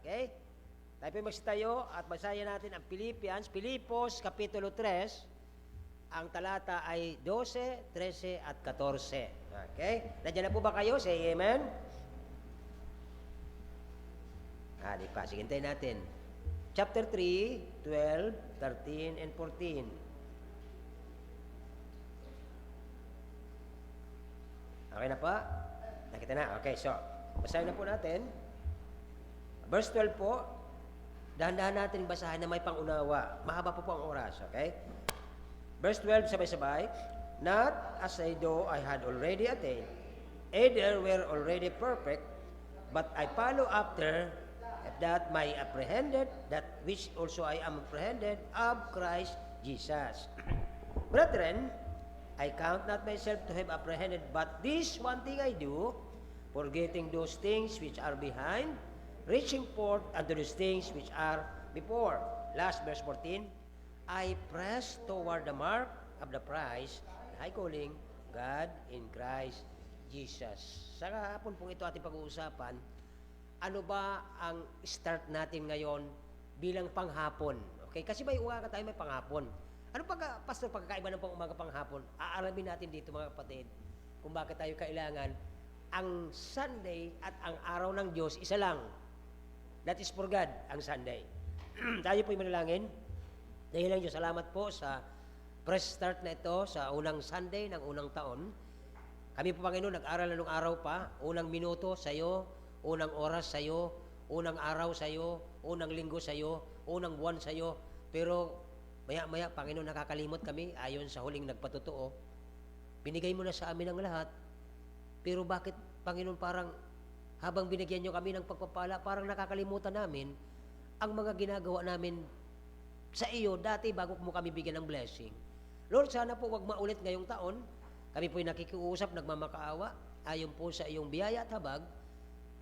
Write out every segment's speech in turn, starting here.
Okay? Tayo po magstayo at basahin natin ang Filipos, Kapitulo 3. Ang talata ay 12, 13 at 14. Okay? Nandiyan na po ba kayo? Say amen. Di pa. Sige, hintayin natin. Chapter 3, 12, 13, and 14. Okay na pa? Nakita na? Okay, so, basahin na po natin. Verse 12 po, dahan-dahan natin basahin na may pangunawa. Mahaba po ang oras, okay? Verse 12, sabay-sabay. Not as I though I had already attained, either were already perfect, but I follow after that my apprehended, that which also I am apprehended of Christ Jesus. Brethren, I count not myself to have apprehended, but this one thing I do, forgetting those things which are behind, reaching forth unto those things which are before. Last verse 14, I press toward the mark of the prize, the high calling, God in Christ Jesus. Sa hapon pong ito ating pag-uusapan, ano ba ang start natin ngayon bilang panghapon? Okay? Kasi may umaga tayo, may panghapon. Ano Pastor, pagkakaiba ng umaga panghapon? Aalamin natin dito mga kapatid kung bakit tayo kailangan. Ang Sunday at ang araw ng Diyos, isa lang. That is for God, ang Sunday. Tayo po'y manalangin. Dahil lang Diyos, salamat po sa fresh start na ito sa unang Sunday ng unang taon. Kami po, Panginoon, nag-aral na nung araw pa, unang minuto sa iyo, unang oras sa iyo, unang araw sa iyo, unang linggo sa iyo, unang buwan sa iyo. Pero maya-maya, Panginoon, nakakalimot kami ayon sa huling nagpatotoo. Binigay mo na sa amin ang lahat. Pero bakit, Panginoon, parang habang binigyan nyo kami ng pagpapala, parang nakakalimutan namin ang mga ginagawa namin sa iyo dati bago mo kami bigyan ng blessing. Lord, sana po wag maulit ngayong taon. Kami po'y nakikiusap, nagmamakaawa, ayon po sa iyong biyaya at habag.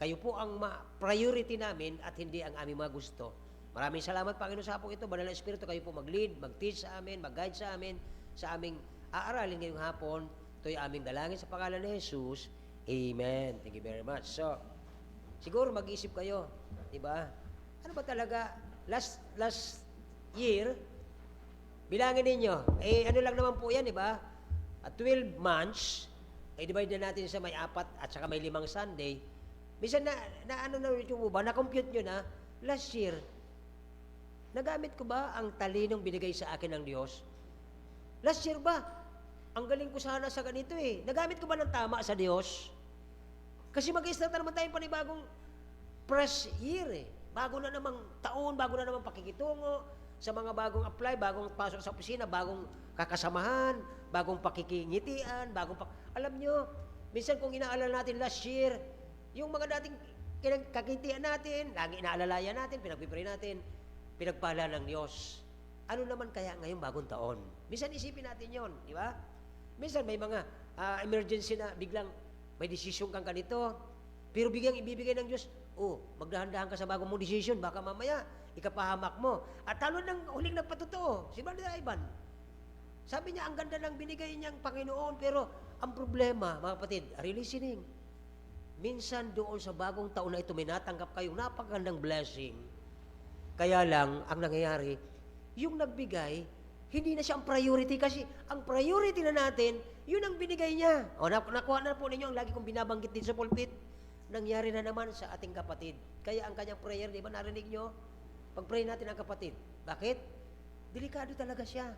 Kayo po ang priority namin at hindi ang aming mga gusto. Maraming salamat, Panginoon, sa hapong ito. Banal na Espiritu, kayo po mag-lead, mag-teach sa amin, mag-guide sa amin, sa aming aaralin ngayong hapon. Ito'y aming dalangin sa pangalan ni Jesus. Amen. Thank you very much. So, siguro mag-iisip kayo, di ba? Ano ba talaga, last year, bilangin ninyo, ano lang naman po yan, di ba? At 12 months, divide na natin sa may 4 at saka may 5 Sunday. Minsan na-compute nyo na, last year, nagamit ko ba ang talinong binigay sa akin ng Diyos? Last year ba? Ang galing ko sana sa ganito eh. Nagamit ko ba ng tama sa Diyos? Kasi mag-start na naman tayong panibagong fresh year eh. Bago na namang taon, bago na namang pakikitungo, sa mga bagong apply, bagong pasok sa opisina, bagong kakasamahan, bagong pakikingitian, alam nyo, minsan kung inaalala natin last year, yung mga dating kakitian natin, lagi inaalalayan natin, pinagpipray natin, pinagpala ng Diyos. Ano naman kaya ngayong bagong taon? Minsan isipin natin yon, di ba? Minsan may mga emergency na biglang may desisyon kang ganito, pero biglang ibibigay ng Diyos, magdahan-dahan ka sa bagong mong desisyon, baka mamaya, ikapahamak mo. At talo ng huling nagpatotoo, si Brother Ivan. Sabi niya, ang ganda ng binigay niyang Panginoon, pero ang problema, mga kapatid, listening. Minsan doon sa bagong taon na ito, may natanggap kayong napakagandang blessing. Kaya lang, ang nangyayari, yung nagbigay, hindi na siya ang priority kasi ang priority na natin, yun ang binigay niya. Nakuha na po ninyo ang lagi kong binabanggit din sa pulpit. Nangyari na naman sa ating kapatid. Kaya ang kanyang prayer, di ba narinig nyo? Pag-pray natin ang kapatid. Bakit? Delikado talaga siya.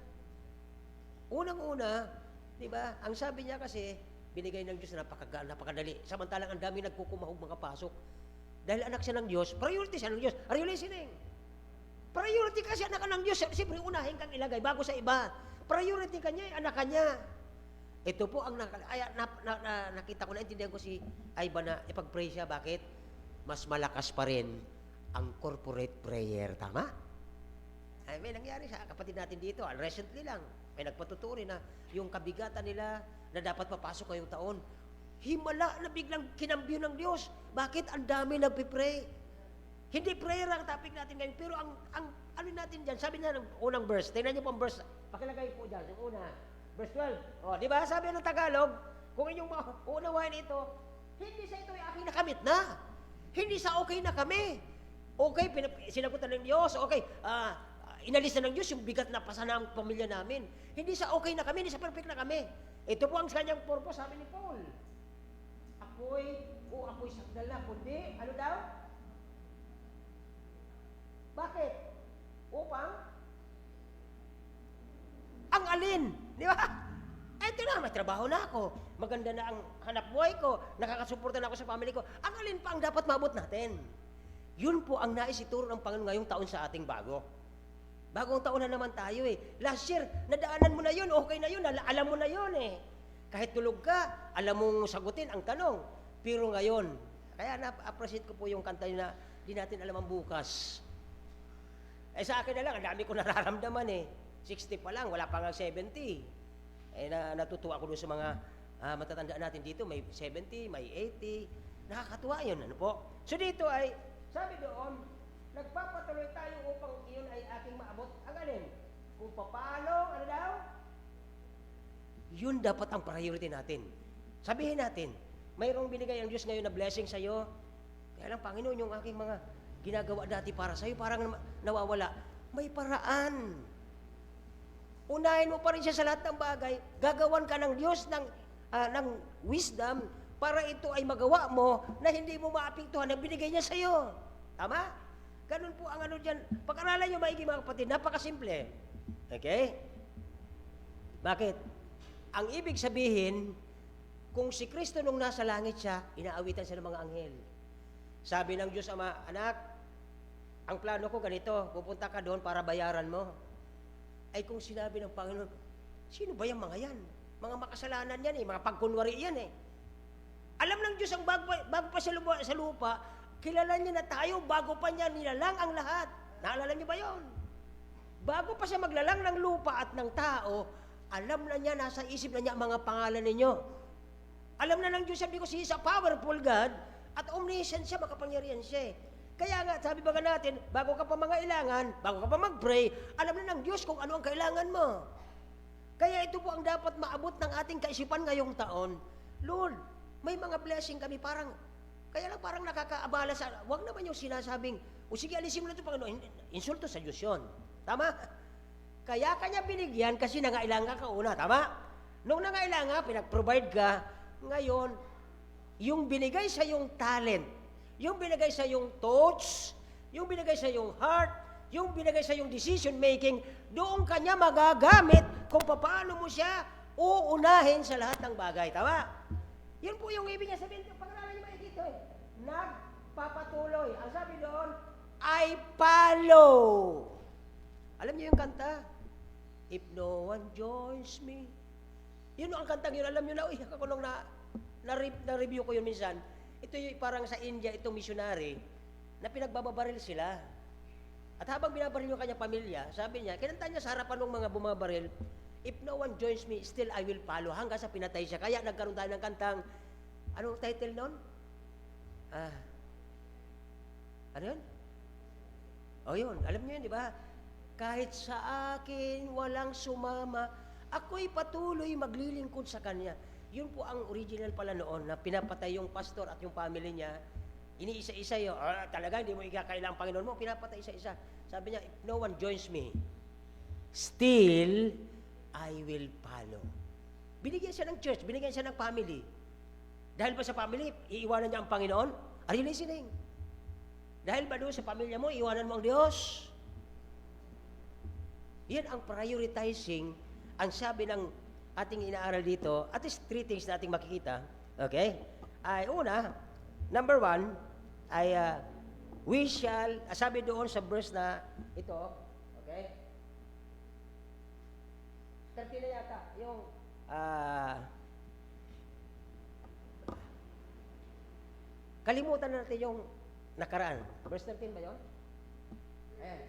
Unang-una, di ba, ang sabi niya kasi, binigay ng Diyos na napakadali. Samantalang ang dami nagkukumahog makapasok. Dahil anak siya ng Diyos, priority siya ng Diyos. Are you listening? Priority kasi anak ka ng Diyos. Siyempre, unahin kang ilagay bago sa iba. Priority ka niya, anak ka niya. Ito po ang nakita ko, naintindihan ko si Ivan na ipag-pray siya. Bakit? Mas malakas pa rin ang corporate prayer. Tama? Ay, may nangyari sa kapatid natin dito. Recently lang, may nagpatuturo na yung kabigatan nila na dapat papasok ngayong taon. Himala na biglang kinambyo ng Diyos. Bakit? Ang dami nagpipray. Hindi prayer ang topic natin ngayon, pero ang ano natin dyan, sabi na ng unang verse, tingnan niyo po ang verse, pakilagay po dyan, yung una, verse 12. Di ba? Sabi ng Tagalog, kung inyong uunawain ito, hindi sa ito ay aking nakamit na. Hindi sa okay na kami. Okay, sinagutan ng Diyos. Okay, inalis na ng Diyos yung bigat na pasa ng pamilya namin. Hindi sa okay na kami, hindi sa perfect na kami. Ito po ang kanyang purpose, sabi ni Paul. Ako'y sakdal na, kundi, ano daw? Bakit? Upang? Ang alin? Di ba? Ito na, may trabaho na ako. Maganda na ang hanap buhay ko. Nakakasuporta na ako sa family ko. Ang alin pa ang dapat maabot natin? Yun po ang nais ituro ng Panginoon ngayong taon sa ating bago. Bagong taon na naman tayo eh. Last year, nadaanan mo na yun, okay na yun, alam mo na yun eh. Kahit tulog ka, alam mong sagutin ang tanong. Pero ngayon, kaya na-appreciate ko po yung kanta yun na di natin alam ang bukas. Sa akin na lang, ang dami ko nararamdaman eh. 60 pa lang, wala pa nga 70. Natutuwa ko doon sa mga matatanda natin dito, may 70, may 80. Nakakatuwa yun, ano po? So dito ay, sabi doon, nagpapatuloy tayo upang iyon ay aking maabot. Ang alin? Kung paano, ano daw? Yun dapat ang priority natin. Sabihin natin, mayroong binigay ang Diyos ngayon na blessing sa'yo. Kaya lang, Panginoon, yung aking mga ginagawa dati para sa'yo, parang nawawala. May paraan. Unahin mo pa rin siya sa lahat ng bagay. Gagawan ka ng Diyos ng wisdom para ito ay magawa mo na hindi mo maapektuhan ang binigay niya sa'yo. Tama? Ganun po ang ano dyan. Pag-aralan nyo maigi mga kapatid, napakasimple. Okay? Bakit? Ang ibig sabihin, kung si Kristo nung nasa langit siya, inaawitan siya ng mga anghel. Sabi ng Diyos Ama, anak, ang plano ko ganito, pupunta ka doon para bayaran mo. Ay kung sinabi ng Panginoon, sino ba yung mga yan? Mga makasalanan yan eh, mga pagkunwari yan eh. Alam ng Diyos ang bago pa sa lupa, kilala niya na tayo, bago pa niya nilalang ang lahat. Naalala niyo ba yon? Bago pa siya maglalang ng lupa at ng tao, alam na niya, nasa isip na niya ang mga pangalan ninyo. Alam na ng Diyos, sabi ko, siya is a powerful God at omniscient siya, makapangyarihan siya. Kaya nga, sabi ba natin, bago ka pa mangailangan, bago ka pa mag-pray, alam na ng Diyos kung ano ang kailangan mo. Kaya ito po ang dapat maabot ng ating kaisipan ngayong taon. Lord, may mga blessing kami, kaya lang parang nakakaabala sa, wag naman yung sinasabing, o sige, alisin mo na ito, Panginoon, insulto sa Diyos yun. Tama? Kaya kanya binigyan kasi nangailangan ka una, tama? Nung nangailangan, pinag-provide ka, ngayon, yung binigay sa yung talent, yung binigay sa yung thoughts, yung binigay sa yung heart, yung binigay sa yung decision making, doon kanya magagamit kung paano mo siya uunahin sa lahat ng bagay, tama? Yun po yung ibig niya sabihin, pag-aralan niyo maigit eh. Nagpapatuloy. Ang sabi doon, I follow. Alam niyo yung kanta? If no one joins me. Yun ang kantang yun. Alam niyo na, ako nung na-review ko yun minsan. Ito yung parang sa India, itong missionary, na pinagbababaril sila. At habang binabaril yung kanyang pamilya, sabi niya, kinanta niya sa harapan ng mga bumabaril, if no one joins me, still I will follow. Hanggang sa pinatay siya. Kaya nagkaroon tayo ng kantang, anong title nun? Ano yun? O yun, alam niyo yun, di ba? Kahit sa akin walang sumama, ako'y patuloy maglilingkod sa Kanya. Yun po ang original pala noon, na pinapatay yung pastor at yung family niya. Iniisa-isa yun. Talaga, hindi mo ikakailangan Panginoon mo, pinapatay isa-isa. Sabi niya, if no one joins me, still, I will follow. Binigyan siya ng church, binigyan siya ng family. Dahil ba sa family, iiwanan niya ang Panginoon? Are you listening? Dahil ba doon sa pamilya mo, iiwanan mo ang Diyos? Yan ang prioritizing, ang sabi ng ating inaaral dito, at least 3 things na ating makikita, okay? Ay, una, number 1, ay we shall, sabi doon sa verse na ito, okay? 13 na yata, yung, kalimutan na natin yung nakaraan. Verse 13 ba yun? Ayan.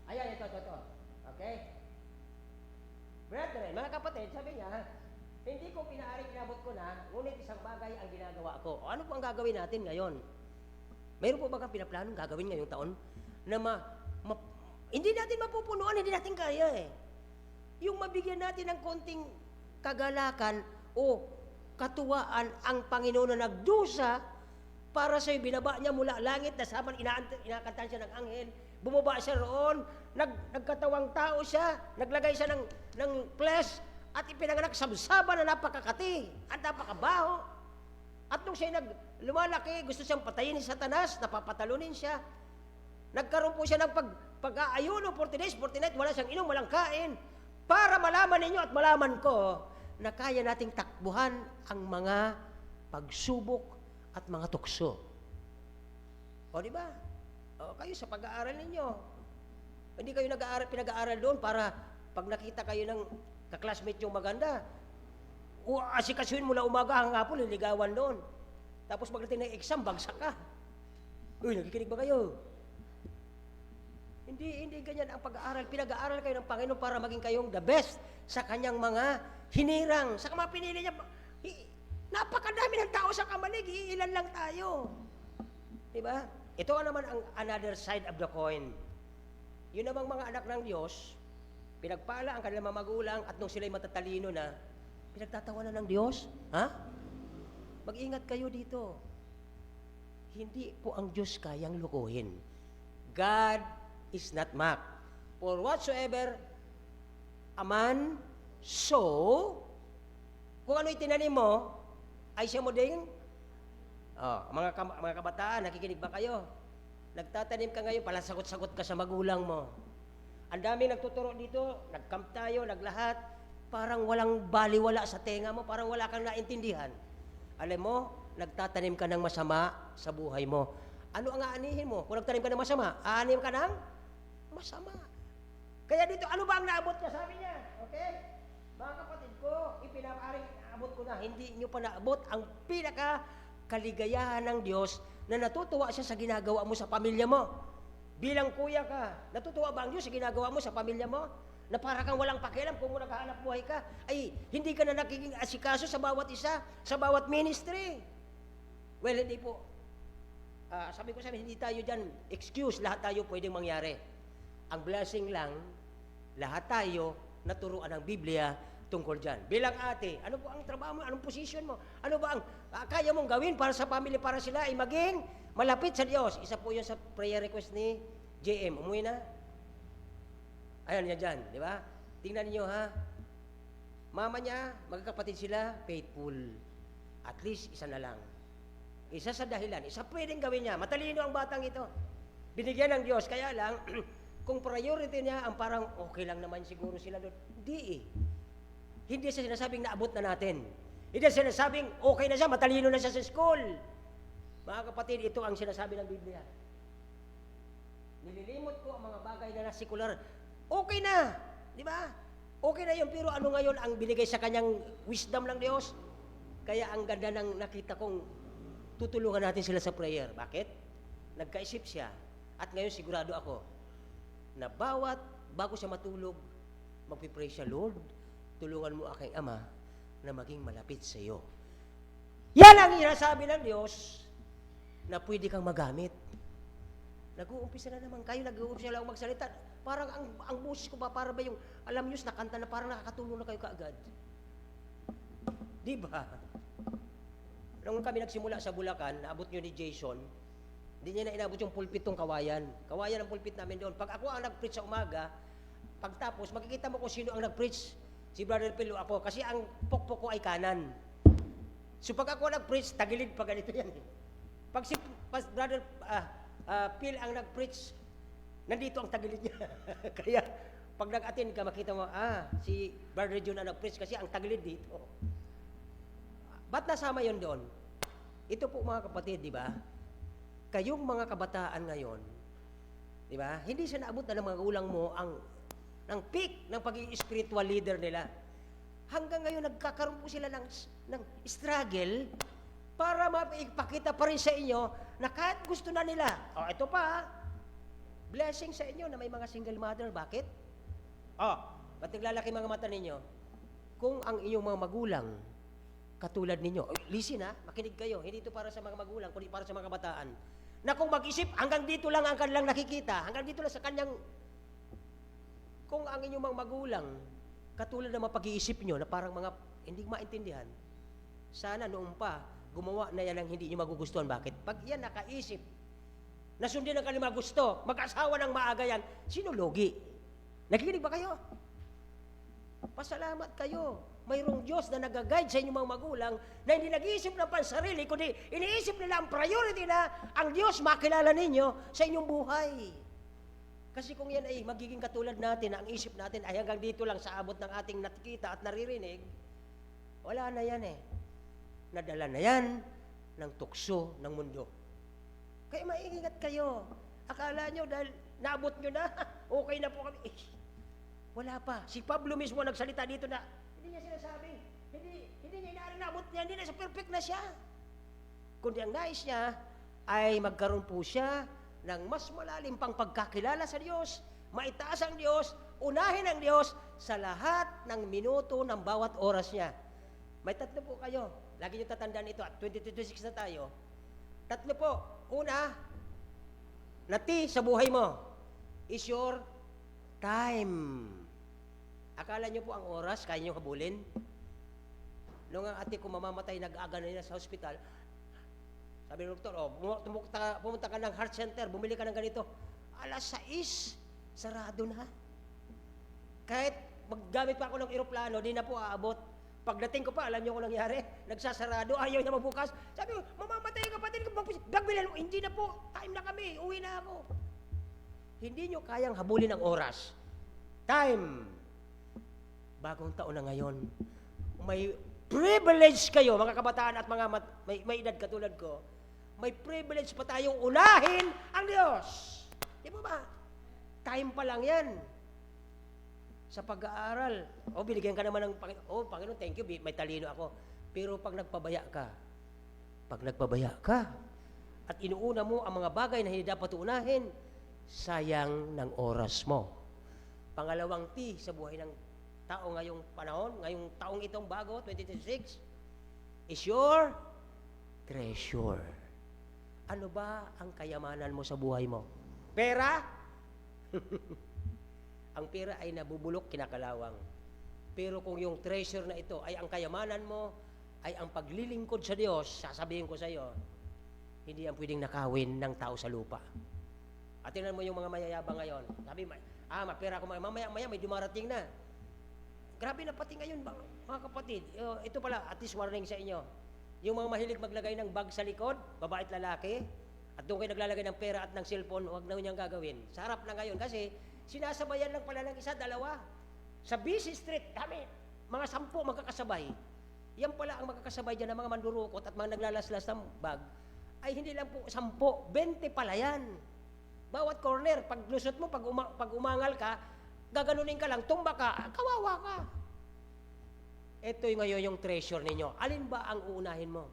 Ayan, ito. Okay? Brethren, mga kapatid, sabi niya, hindi ko pinaaring inabot ko na, ngunit isang bagay ang ginagawa ko. O ano po ang gagawin natin ngayon? Mayroon po ba kang pinaplanong gagawin ngayong taon? Na hindi natin mapupunuan, hindi natin kaya eh. Yung mabigyan natin ng konting kagalakan o katuwaan ang Panginoon na nagdusa para sa'yo, binaba niya mula langit, nasaman, inakantahan siya ng anghel, bumaba siya roon, nagkatawang tao siya, naglagay siya ng flesh, at ipinanganak sa sabsaba na napakakati, at napakabaho. At nung siya lumalaki, gusto siyang patayin ni Satanas, napapatalunin siya. Nagkaroon po siya ng pag-aayuno, 40 days, 40 nights, wala siyang inom, walang kain, para malaman ninyo at malaman ko na kaya nating takbuhan ang mga pagsubok at mga tukso. O, di ba? O, kayo sa pag-aaral ninyo. Hindi kayo pinag-aaral doon para pag nakita kayo ng kaklasmate yung maganda, o asikasuhin mo na umaga hanggang hapon, liligawan doon. Tapos pagdating ng exam, bagsak ka. Uy, nakikinig ba kayo? Hindi ganyan ang pag-aaral. Pinag-aaral kayo ng Panginoon para maging kayong the best sa kanyang mga hinirang. Sa mga pinili niya, napakadami ng tao sa kamalig, ilan lang tayo. Diba? Ito naman ang another side of the coin. Yun namang mga anak ng Diyos, pinagpala ang kanilang mga magulang at nung sila'y matatalino na, pinagtatawanan ng Diyos. Ha? Mag-ingat kayo dito. Hindi po ang Diyos kayang lukuhin. God is not mocked. For whatsoever a man sow, kung ano itinanim mo, ay siya mo ding, mga kabataan, nakikinig ba kayo? Nagtatanim ka ngayon, palasagot-sagot ka sa magulang mo. Ang daming nagtuturo dito, nag-camp tayo, naglahat, parang walang baliwala sa tenga mo, parang wala kang naintindihan. Alam mo, nagtatanim ka ng masama sa buhay mo. Ano ang aanihin mo? Kung nagtanim ka ng masama, aanim ka ng masama. Kaya dito, ano ba ang naabot niya? Sabi niya, okay? Mga kapatid ko, ipinapaaring naabot ko na, hindi niyo pa naabot ang pinaka-kaligayahan ng Diyos na natutuwa siya sa ginagawa mo sa pamilya mo. Bilang kuya ka, natutuwa ba ang Diyos sa ginagawa mo sa pamilya mo? Na para kang walang pakialam kung naghahanap buhay ka, ay hindi ka na nakiking asikaso sa bawat isa, sa bawat ministry. Well, hindi po. Sabi ko hindi tayo dyan excuse, lahat tayo pwedeng mangyari. Ang blessing lang, lahat tayo naturuan ng Biblia tungkol dyan. Bilang ate, ano po ang trabaho mo? Anong position mo? Ano ba ang kaya mong gawin para sa family, para sila ay maging malapit sa Diyos? Isa po yun sa prayer request ni JM. Umuwi na? Ayan niya dyan, di ba? Tingnan niyo ha. Mama niya, magkakapatid sila, faithful. At least, isa na lang. Isa sa dahilan, isa pwedeng gawin niya. Matalino ang batang ito. Binigyan ng Diyos. Kaya lang, kung priority niya, ang parang okay lang naman siguro sila doon. Hindi eh. Hindi siya sinasabing naabot na natin. Hindi siya sinasabing okay na siya, matalino na siya sa school. Mga kapatid, ito ang sinasabi ng Biblia. Nililimot ko ang mga bagay na nasikular. Okay na, di ba? Okay na yun, pero ano ngayon ang binigay sa kanyang wisdom ng Diyos? Kaya ang ganda ng nakita kong tutulungan natin sila sa prayer. Bakit? Nagkaisip siya. At ngayon sigurado ako na bago siya matulog, magpipray siya, Lord, tulungan mo aking ama na maging malapit sa iyo. Yan ang sinasabi ng Diyos na pwede kang magamit. Nag-uumpisa na naman kayo, nag-uumpisa lang magsalita. Parang ang boses ko ba, para ba yung, alam nyo, nakanta na parang nakakatulong na kayo kaagad. Di ba? Nung kami nagsimula sa Bulacan, naabot nyo ni Jason, hindi niya na inabot yung pulpit tong kawayan. Kawayan ang pulpit namin doon. Pag ako ang nag-preach sa umaga, pagtapos, makikita mo kung sino ang nag-preach. Si Brother Phil o ako. Kasi ang pokpok ko ay kanan. So pag ako nag-preach, tagilid pa ganito yan. Pag si Brother Phil ang nag-preach, nandito ang tagilid niya. Kaya pag nag-attend ka, makita mo, si Brother John ang nag-preach kasi ang tagilid dito. Ba't nasama yon doon? Ito po mga kapatid, di ba? Kayong mga kabataan ngayon, di ba? Hindi siya naabot na ng mga ulang mo ng peak ng pagiging spiritual leader nila. Hanggang ngayon, nagkakaroon po sila ng struggle para maipakita pa rin sa inyo na kahit gusto na nila, ito pa, blessing sa inyo na may mga single mother. Bakit? Ba't naglalaki mga mata ninyo? Kung ang inyong mga magulang, katulad ninyo, listen makinig kayo, hindi ito para sa mga magulang, kundi para sa mga kabataan, na kung mag-isip, hanggang dito lang ang kanilang nakikita, hanggang dito lang sa kanyang, kung ang inyong mga magulang, katulad ng mga pag-iisip nyo, na parang mga hindi maintindihan, sana noon pa, gumawa na yan ng hindi nyo magugustuhan. Bakit? Pag yan nakaisip, nasundin ang kanilang mga gusto, mag-asawa ng maaga yan, sino lugi? Nakikinig ba kayo? Pasalamat kayo. Mayroong Diyos na nag-guide sa inyong mga magulang na hindi nag-iisip ng pansarili, kundi iniisip nila ang priority na ang Diyos makilala ninyo sa inyong buhay. Kasi kung yan ay magiging katulad natin, ang isip natin ay hanggang dito lang sa abot ng ating nakikita at naririnig, wala na yan eh. Nadala na yan ng tukso ng mundo. Kaya maingat kayo. Akala nyo dahil naabot nyo na, okay na po kami. Wala pa. Si Pablo mismo nagsalita dito na, hindi niya sinasabi, hindi niya inaaring naabot niya, hindi na sa perfect na siya. Kundi ang nais niya ay magkaroon po siya ng mas malalim pang pagkakilala sa Diyos, maitaas ang Diyos, unahin ang Diyos sa lahat ng minuto ng bawat oras niya. May tatlo po kayo. Lagi niyo tatandaan ito at 2026 na tayo. Tatlo po. Una, na T sa buhay mo is your time. Akala niyo po ang oras, kaya niyo habulin? Nung ang ate ko mamamatay, nag-aga na niya sa hospital, sabi ng doktor, pumunta ka ng heart center, bumili ka ng ganito. Alas 6, sarado na. Kahit maggamit pa ako ng eroplano, di na po aabot. Pagdating ko pa, alam niyo kung nangyari, nagsasarado, ayaw na mabukas. Sabi ko, mamamatay ka kapatid ko, bagbilan mo, hindi na po, time na kami, uwi na ako. Hindi niyo kayang habulin ang oras. Time. Bagong taon na ngayon. May privilege kayo, mga kabataan at mga may edad katulad ko, may privilege pa tayong unahin ang Diyos. Di ba? Time pa lang yan. Sa pag-aaral, binigyan ka naman ng Panginoon, Panginoon, thank you, may talino ako. Pero pag nagpabaya ka, at inuuna mo ang mga bagay na hindi dapat unahin, sayang ng oras mo. Pangalawang T sa buhay ng tao ngayong panahon, ngayong taong itong bago, 2026, is your treasure. Ano ba ang kayamanan mo sa buhay mo? Pera? Ang pera ay nabubulok, kinakalawang. Pero kung yung treasure na ito ay ang kayamanan mo, ay ang paglilingkod sa Diyos, sasabihin ko sa iyo, hindi yan pwedeng nakawin ng tao sa lupa. At tingnan mo yung mga mayayabang ngayon. Sabi, mapera ko, mamaya may dumarating na. Grabe na pati ngayon, mga kapatid. Ito pala, at least warning sa inyo. Yung mga mahilig maglagay ng bag sa likod, babae at lalaki, at doon kayo naglalagay ng pera at ng cellphone, huwag na niyang gagawin. Sa harap na ngayon, kasi sinasabayan lang pala ng isa, dalawa. Sa busy street, kami, mga 10 magkakasabay. Yan pala ang magkakasabay dyan ng mga mandurukot at mga naglalaslas ng bag, ay hindi lang po 10, 20 pala yan. Bawat corner, pag lusot mo, pag umangal ka, gaganunin ka lang, tumba ka, kawawa ka. Ito yung ngayon yung treasure ninyo. Alin ba ang uunahin mo?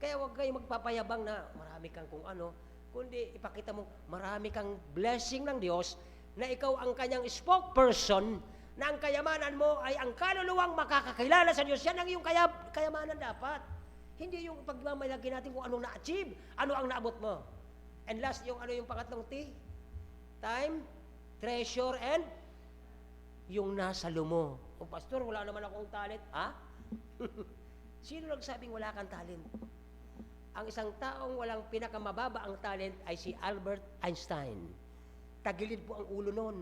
Kaya huwag kayo magpapayabang na marami kang kung ano, kundi ipakita mo marami kang blessing ng Diyos na ikaw ang kanyang spokesperson, na ang kayamanan mo ay ang kaluluwang makakakilala sa Diyos. Yan ang iyong kayamanan dapat. Hindi yung pagmamalagi natin kung anong na-achieve, ano ang naabot mo. And last, yung pangatlong T? Time, treasure, and yung nasa lumo. O pastor, wala naman akong talent. Ha? Sino nagsabing wala kang talent? Ang isang taong walang pinakamababa ang talent ay si Albert Einstein. Tagilid po ang ulo nun.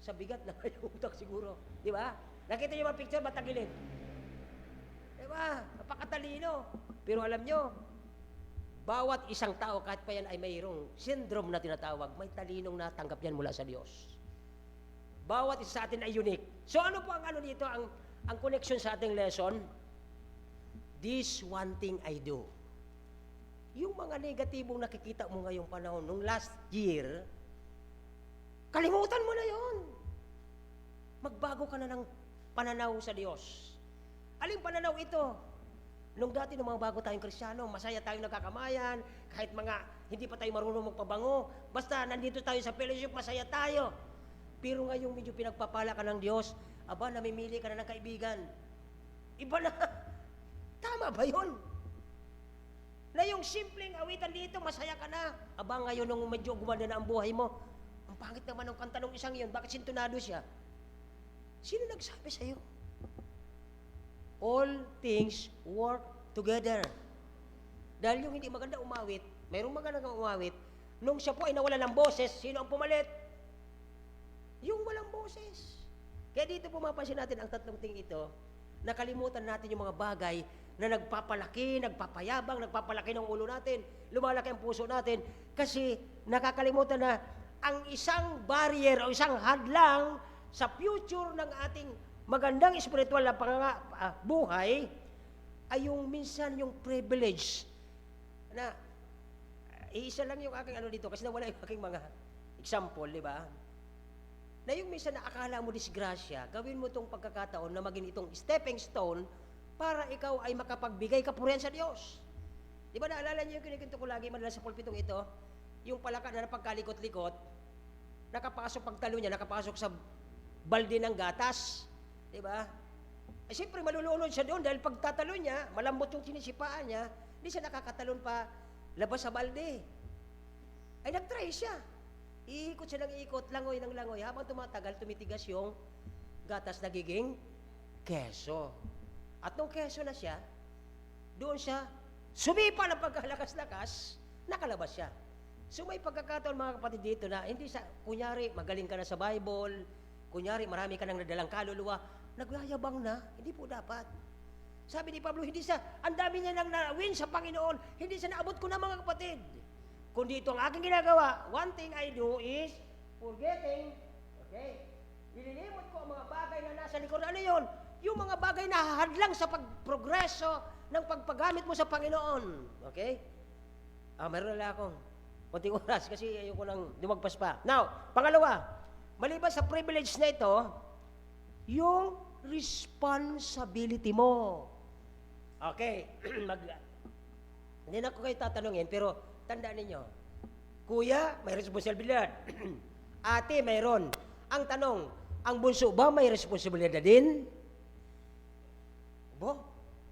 Sa bigat na yung utak siguro. Di ba? Nakita niyo ba picture, ba't tagilid? Di ba? Napakatalino. Pero alam nyo, bawat isang tao, kahit pa yan ay mayroong syndrome na tinatawag, may talinong natanggap yan mula sa Diyos. Bawat isa sa atin ay unique. So ano po ang dito, ang connection sa ating lesson? This one thing I do. Yung mga negatibong nakikita mo ngayong panahon, nung last year, kalimutan mo na yon. Magbago ka na ng pananaw sa Diyos. Aling pananaw ito? Nung dati, nung mga bago tayong Kristiyano, masaya tayong nagkakamayan, kahit hindi pa tayo marunong magpabango, basta nandito tayo sa fellowship, masaya tayo. Pero ngayong medyo pinagpapala ka ng Diyos, namimili ka na ng kaibigan. Iba na. Tama ba yun? Na yung simpleng awitan dito, masaya ka na. Ngayon nung medyo gumanda na ang buhay mo, ang pangit naman ng kanta ng isang yun, bakit sintonado siya? Sino nagsabi sa'yo? All things work together. Dahil yung hindi maganda umawit, mayroong magandang umawit, nung siya po ay nawala ng boses, sino ang pumalit? Yung walang boses. Kaya dito pumapansin natin ang tatlong ting ito, nakalimutan natin yung mga bagay na nagpapalaki, nagpapayabang, nagpapalaki ng ulo natin, lumalaki ang puso natin, kasi nakakalimutan na ang isang barrier o isang hadlang sa future ng ating magandang espiritual na buhay ay yung minsan yung privilege na iisa lang yung aking dito kasi nawala yung aking mga example, di ba? Na yung minsan na akala mo disgrasya, gawin mo itong pagkakataon na maging itong stepping stone para ikaw ay makapagbigay kapurihan sa Diyos. Di ba naalala niyo yung kinikinto ko lagi madalas sa pulpitong ito? Yung palaka na napagkalikot-likot, nakapasok pagtalo niya, nakapasok sa balde ng gatas. Di ba? Eh siyempre malulunod siya doon dahil pagtatalo niya, malambot yung sinisipaan niya, hindi siya nakakatalon pa labas sa balde. Ay nagtry siya. Iikot siya ng iikot, langoy ng langoy. Habang tumatagal, tumitigas yung gatas, nagiging keso. At nung keso na siya, doon siya, sumipa ng pagkalakas-lakas, nakalabas siya. So may pagkakataon mga kapatid dito na hindi sa, kunyari magaling ka na sa Bible, kunyari marami ka nang nadalang kaluluwa, nagyayabang na, hindi po dapat. Sabi ni Pablo, hindi sa, ang dami niya nang na-win sa Panginoon, hindi sa naabot ko na mga kapatid. Kundi ito ang aking ginagawa, one thing I do is forgetting, okay, nililimot ko ang mga bagay na nasa likod. Ano yun? Yung mga bagay na hahadlang sa pagprogreso ng pagpagamit mo sa Panginoon. Okay? Meron na akong konting oras kasi ayoko nang dumagpas pa. Now, pangalawa, maliban sa privilege na ito, yung responsibility mo. Okay, hindi na ko kayo tatanungin, pero tandaan ninyo, kuya, may responsibilidad. Ate, mayroon. Ang tanong, ang bunso ba may responsibilidad din?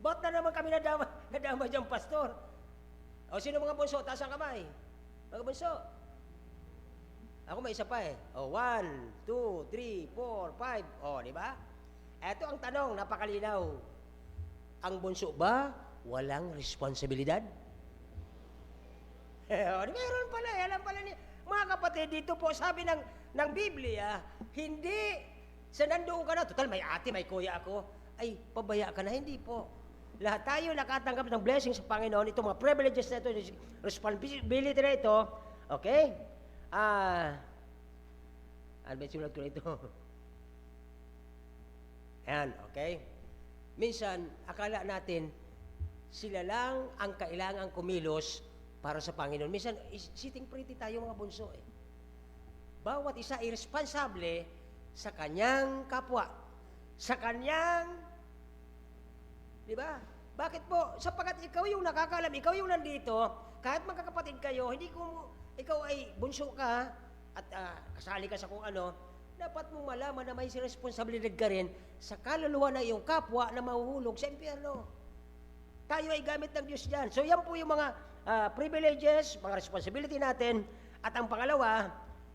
Ba't na naman kami nadama dyan, pastor? O, sino mga bunso? Taas ang kamay. Mga bunso. Ako may isa pa eh. O, 1, 2, 3, 4, 5. O, di ba? Ito ang tanong, napakalinaw. Ang bunso ba walang responsibilidad? Meron pala, alam pala niya. Mga kapatid, dito po sabi ng Biblia, hindi sa nandoon ka na, total may ate, may kuya ako, ay pabaya ka na, hindi po. Lahat tayo nakatanggap ng blessing sa Panginoon, itong mga privileges na ito, responsibility na ito, okay? Ano ba sulat ko na ito? Ayan, okay? Minsan, akala natin, sila lang ang kailangang kumilos para sa Panginoon. Minsan, sitting pretty tayo mga bunso eh. Bawat isa ay responsable sa kanyang kapwa. Sa kanyang, di ba? Bakit po? Sapagkat ikaw yung nakakaalam, ikaw yung nandito, kahit magkakapatid kayo, hindi ko, ikaw ay bunso ka, at kasali ka sa kung ano, dapat mong malaman na may responsibilidad ka rin sa kaluluwa ng iyong kapwa na mahuhulog sa impyerno. Tayo ay gamit ng Diyos dyan. So yan po yung mga privileges, mga responsibility natin. At ang pangalawa,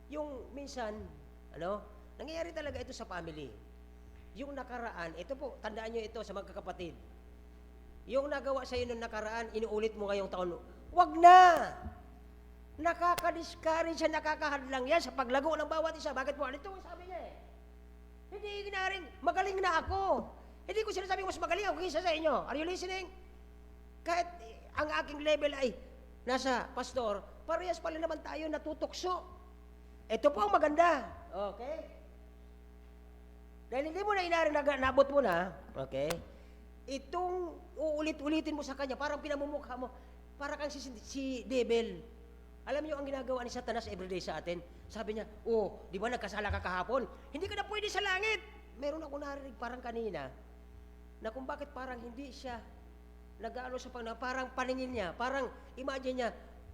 yung minsan, nangyayari talaga ito sa family. Yung nakaraan, ito po, tandaan nyo ito sa magkakapatid. Yung nagawa sa iyo nung nakaraan, inuulit mo ngayong taon, wag na! Nakaka-discourage yan, nakakahadlang yan sa paglago ng bawat isa. Bakit po? Ito ang sabi niya eh. Hindi ginaring, magaling na ako. Hindi ko sinasabi mas magaling ako kaysa sa inyo. Are you listening? Kahit ang aking level ay nasa pastor, parehas pala naman tayo natutokso. Ito po ang maganda. Okay? Dahil hindi mo na inaring nabot mo na, okay? Itong uulit-ulitin mo sa kanya, parang pinamumukha mo, parang kang si Devil. Alam niyo ang ginagawa ni Satanas everyday sa atin? Sabi niya, di ba nagkasala ka kahapon? Hindi ka na pwede sa langit. Meron ako narinig parang kanina, na kung bakit parang hindi siya nag-aano sa parang paningin niya, parang imagine niya,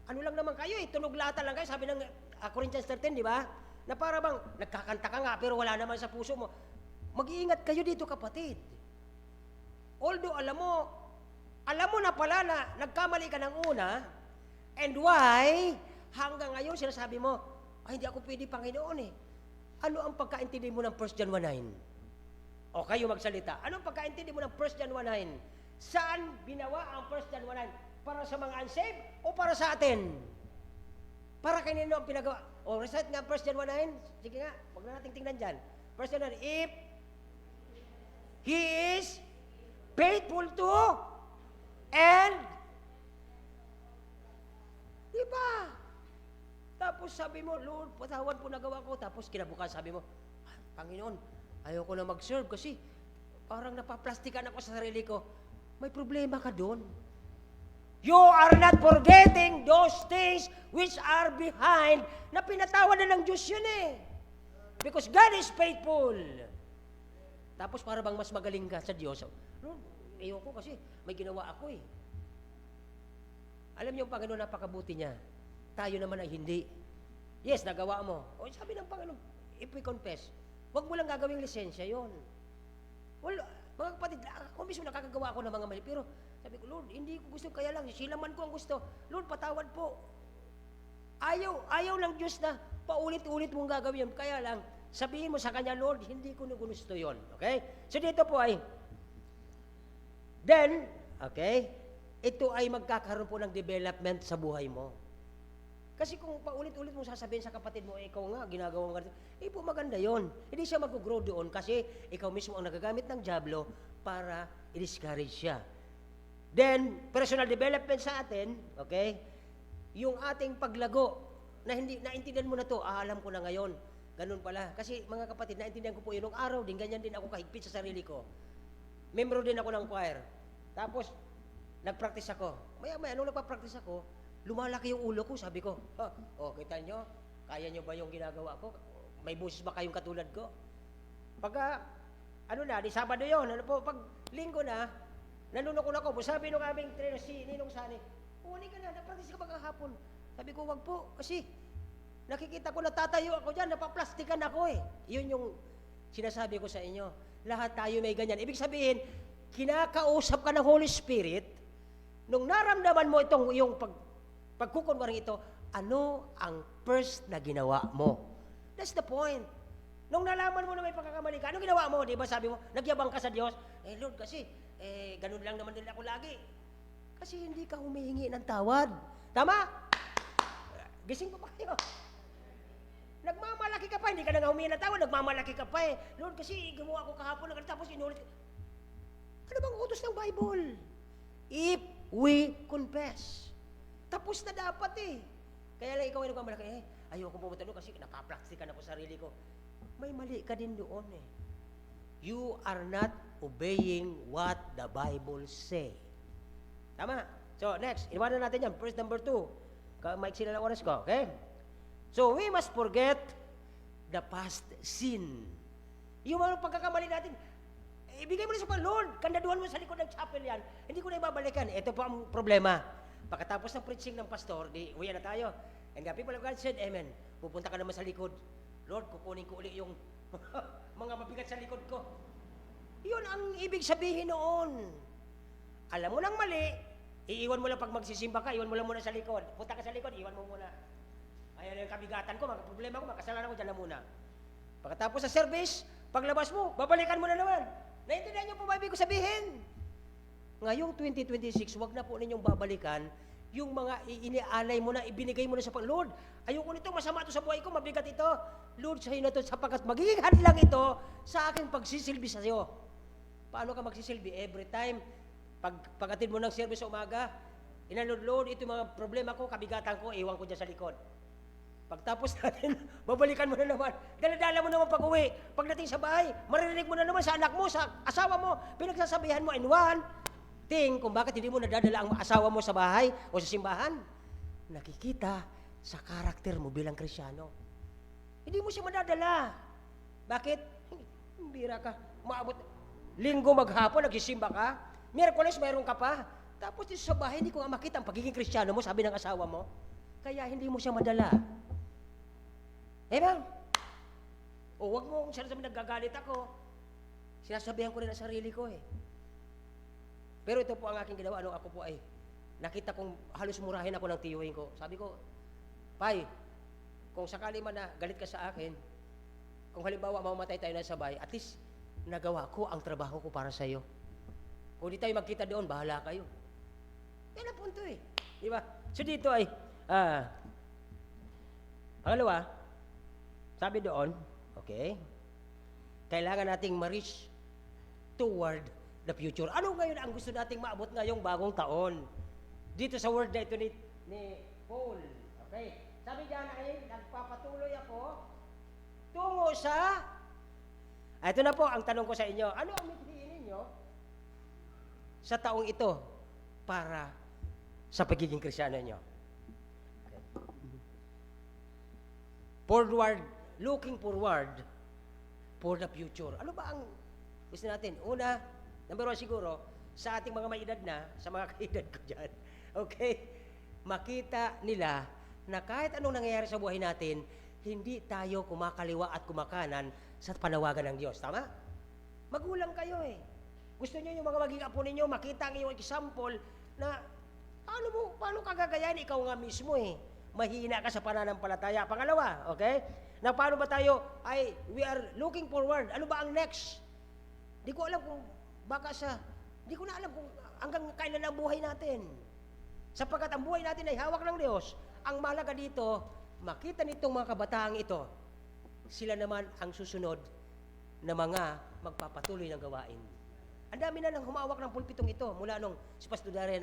ano lang naman kayo tunog lata lang kayo, sabi ng Corinthians 13, di ba? Na para bang, nagkakanta ka nga, pero wala naman sa puso mo. Mag-iingat kayo dito kapatid. Although alam mo na pala na nagkamali ka ng una, and why, hanggang ngayon sinasabi mo, hindi ako pwede Panginoon eh. Ano ang pagkaintindi mo ng 1 John 1:9? O kayo magsalita. Ano ang pagkaintindi mo ng 1 John 1:9? Saan binawa ang 1 John 1:9? Para sa mga unsaved o para sa atin? Para kanino ang pinagawa? O, recite nga 1 John 1:9. Sige nga, huwag na natin tingnan dyan. 1 John 1:9, if He is faithful to and diba? Tapos sabi mo, Lord, patawad po nagawa ko. Tapos kinabukasan sabi mo, Panginoon, ayoko na mag-serve kasi parang napaplastikan ako sa sarili ko. May problema ka doon. You are not forgetting those things which are behind na pinatawad na ng Diyos yun eh. Because God is faithful. Tapos para bang mas magaling ka sa Diyos. Lord, ayoko kasi may ginawa ako eh. Alam niyo, ang Panginoon, napakabuti niya. Tayo naman ay hindi. Yes, nagawa mo. O sabi ng Panginoon, if we confess, huwag mo lang gagawing lisensya yon. Well, mga kapatid, ako mismo nakakagawa ako ng mga mali. Pero sabi ko, Lord, hindi ko gusto, kaya lang, silaman ko ang gusto. Lord, patawad po. Ayaw ng Diyos na paulit-ulit mong gagawin yun. Kaya lang, sabihin mo sa Kanya, Lord, hindi ko na gusto yon. Okay? So dito po ay, then, okay, ito ay magkakaroon po ng development sa buhay mo. Kasi kung paulit-ulit mo sasabihin sa kapatid mo, ikaw nga, ginagawa nga, po maganda yon. Hindi siya mag-grow doon kasi ikaw mismo ang nagagamit ng diablo para i-discourage siya. Then, personal development sa atin, okay, yung ating paglago, na hindi, naintindihan mo na to, alam ko na ngayon, ganun pala. Kasi mga kapatid, naintindihan ko po yun, nung araw din, ganyan din ako kahigpit sa sarili ko. Membro din ako ng choir. Tapos, nag-practice ako. Maya-maya, nung nagpa-practice ako, lumalaki yung ulo ko, sabi ko, kita nyo, kaya nyo ba yung ginagawa ko? May boses ba kayong katulad ko? Pagka, di Sabado yun, pag linggo na, nandun ako, sabi nung aming trainer, si Ninong Sani, uwani ka na, nag-practice ka ba kahapon? Sabi ko, wag po, kasi nakikita ko, natatayo ako dyan, napaplastikan ako eh. Yun yung sinasabi ko sa inyo. Lahat tayo may ganyan. Ibig sabihin, kinakausap ka ng Holy Spirit, nung naramdaman mo itong yung pagkukunwaring ito, ano ang first na ginawa mo? That's the point. Nung nalaman mo na may pagkakamali ka, anong ginawa mo? Di ba sabi mo, nagyabang ka sa Diyos? Lord, kasi, ganun lang naman din ako lagi. Kasi hindi ka humihingi ng tawad. Tama? Gising pa kayo. Nagmamalaki ka pa, hindi ka na nga humingi ng tawad, nagmamalaki ka pa eh. Lord, kasi gumawa ko kahapon, tapos inulit. Ano bang utos ng Bible? If we confess. Tapos na dapat eh. Kaya lang ikaw ay nagmamalaki, ayoko pumunta doon kasi napaplastikan ako sa sarili ko. May mali ka din doon eh. You are not obeying what the Bible say. Tama? So, next, iwanan natin yan. First, number 2. Maiksi na lang oras ko, okay? So, we must forget the past sin. Yung mga pagkakamali natin, ibigay mo na sa Lord, kandaduhan mo sa likod ng chapel yan, hindi ko na ibabalikan. Ito po ang problema. Pagkatapos ng preaching ng pastor, uwi na tayo. And the people of God said, Amen. Pupunta ka naman sa likod. Lord, kukunin ko uli yung mga mabigat sa likod ko. Yun ang ibig sabihin noon. Alam mo nang mali, iiwan mo lang pag magsisimba ka, iwan mo lang muna sa likod. Punta ka sa likod, iwan mo muna. Ayan yung kabigatan ko, mga problema ko, makasalanan ko, dyan na muna. Pagkatapos sa service, paglabas mo, babalikan mo na naman. Naintindihan niyo po ba ibig ko sabihin? Ngayong 2026, wag na po ninyong babalikan yung mga inialay mo na, ibinigay mo na sa Lord, ayoko nito, masama ito sa buhay ko, mabigat ito. Lord, sa'yo na ito, sapagkat magiging hadlang ito sa aking pagsisilbi sa iyo. Paano ka magsisilbi? Every time, pag-atid mo ng service sa umaga, Lord, ito yung mga problema ko, kabigatan ko, iwan ko dyan sa likod. Pagtapos natin, babalikan mo na naman. Daladala mo naman pag-uwi. Pagdating sa bahay, maririnig mo na naman sa anak mo, sa asawa mo, pinagsasabihan mo, and one thing, kung bakit hindi mo nadadala ang asawa mo sa bahay o sa simbahan, nakikita sa karakter mo bilang Kristyano. Hindi mo siya madadala. Bakit? Bira ka. Maabot. Linggo maghapon, nagsisimba ka. Miyerkules, mayroon ka pa. Tapos dito sa bahay, hindi ko nga makita ang pagiging Kristyano mo, sabi ng asawa mo. Kaya hindi mo siya madala. Amen? O wag mo kung sinasabi nagagalit ako. Sinasabihan ko rin ang sarili ko eh. Pero ito po ang aking ginawa nung ako po ay nakita kong halos murahin ako ng tiyuhin ko. Sabi ko, Pai, kung sakali man na galit ka sa akin, kung halimbawa mamamatay tayo na sabay, at least nagawa ko ang trabaho ko para sa iyo. Kung di tayo magkita doon, bahala kayo. Yan ang punto eh. Di ba? So dito ay, pangalawa, sabi doon, okay, kailangan nating ma-reach toward the future. Ano ngayon ang gusto nating maabot ngayong bagong taon? Dito sa word na ito ni Paul. Okay? Sabi diyan ay, nagpapatuloy ako tungo sa, ito na po ang tanong ko sa inyo, ano ang mithiin ninyo sa taong ito para sa pagiging Kristiyano nyo? Okay. Forward, looking forward for the future. Ano ba ang gusto natin? Una, number one siguro, sa ating mga may edad na, sa mga kaedad ko dyan, okay, makita nila na kahit anong nangyayari sa buhay natin, hindi tayo kumakaliwa at kumakanan sa panawagan ng Diyos. Tama? Magulang kayo eh. Gusto niyo yung mga maging apo ninyo, makita ang iyong example na paano ka gagayahin? Ikaw nga mismo eh. Mahina ka sa pananampalataya. Pangalawa, okay? Na paano ba tayo we are looking forward. Ano ba ang next? Di ko alam kung di ko na alam kung hanggang kailan ang buhay natin. Sapagkat ang buhay natin ay hawak ng Diyos. Ang mahalaga dito, makita nitong mga kabataang ito, sila naman ang susunod na mga magpapatuloy ng gawain. Ang dami na nang humawak ng pulpitong ito mula nung si Pastor Daria